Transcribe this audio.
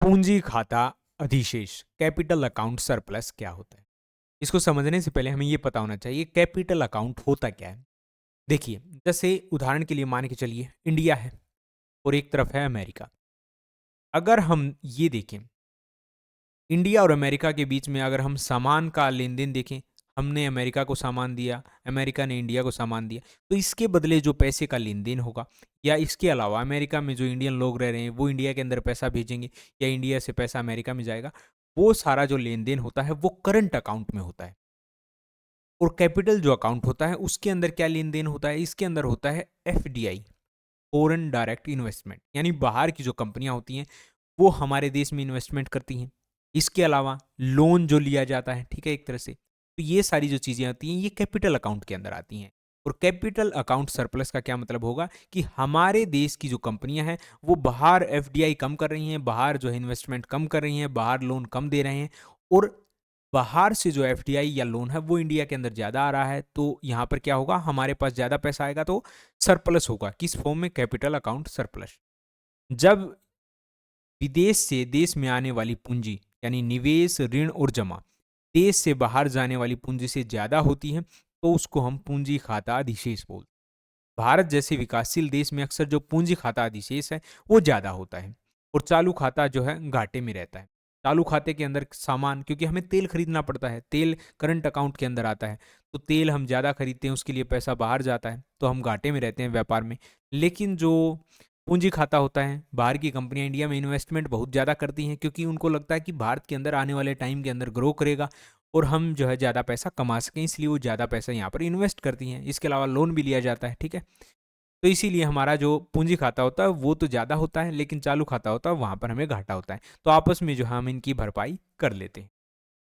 पूंजी खाता अधिशेष कैपिटल अकाउंट सरप्लस क्या होता है? इसको समझने से पहले हमें ये पता होना चाहिए कैपिटल अकाउंट होता क्या है। देखिए, जैसे उदाहरण के लिए मान के चलिए इंडिया है और एक तरफ है अमेरिका। अगर हम ये देखें, इंडिया और अमेरिका के बीच में अगर हम सामान का लेन देन देखें, हमने अमेरिका को सामान दिया, अमेरिका ने इंडिया को सामान दिया, तो इसके बदले जो पैसे का लेन देन होगा, या इसके अलावा अमेरिका में जो इंडियन लोग रह रहे हैं वो इंडिया के अंदर पैसा भेजेंगे या इंडिया से पैसा अमेरिका में जाएगा, वो सारा जो लेन देन होता है वो करंट अकाउंट में होता है। और कैपिटल जो अकाउंट होता है उसके अंदर क्या लेन देन होता है, इसके अंदर होता है एफडीआई, फॉरेन डायरेक्ट इन्वेस्टमेंट, यानी बाहर की जो कंपनियां होती हैं वो हमारे देश में इन्वेस्टमेंट करती हैं। इसके अलावा लोन जो लिया जाता है, ठीक है, एक तरह से, तो ये सारी जो चीज़ें आती हैं ये कैपिटल अकाउंट के अंदर आती हैं। और कैपिटल अकाउंट सरप्लस का क्या मतलब होगा कि हमारे देश की जो कंपनियां हैं वो बाहर एफडीआई कम कर रही हैं, बाहर जो है इन्वेस्टमेंट कम कर रही हैं, बाहर लोन कम दे रहे हैं, और बाहर से जो एफडीआई या लोन है वो इंडिया के अंदर ज़्यादा आ रहा है, तो यहाँ पर क्या होगा, हमारे पास ज़्यादा पैसा आएगा तो सरप्लस होगा। किस फॉर्म में? Capital account surplus. जब विदेश से देश में आने वाली पूंजी यानी निवेश, ऋण और जमा देश से बाहर जाने वाली पूंजी से ज्यादा होती है तो उसको हम पूंजी खाता अधिशेष बोलते हैं। भारत जैसे विकासशील देश में अक्सर जो पूंजी खाता अधिशेष है वो ज्यादा होता है और चालू खाता जो है घाटे में रहता है। चालू खाते के अंदर सामान, क्योंकि हमें तेल खरीदना पड़ता है, तेल करंट अकाउंट के अंदर आता है, तो तेल हम ज़्यादा खरीदते हैं, उसके लिए पैसा बाहर जाता है, तो हम घाटे में रहते हैं व्यापार में। लेकिन जो पूंजी खाता होता है, बाहर की कंपनियां इंडिया में इन्वेस्टमेंट बहुत ज़्यादा करती हैं क्योंकि उनको लगता है कि भारत के अंदर आने वाले टाइम के अंदर ग्रो करेगा और हम जो है ज़्यादा पैसा कमा सकें, इसलिए वो ज़्यादा पैसा यहाँ पर इन्वेस्ट करती हैं। इसके अलावा लोन भी लिया जाता है, ठीक है। तो इसीलिए हमारा जो पूंजी खाता होता है वो तो ज़्यादा होता है, लेकिन चालू खाता होता है वहाँ पर हमें घाटा होता है, तो आपस में जो है हम इनकी भरपाई कर लेते हैं।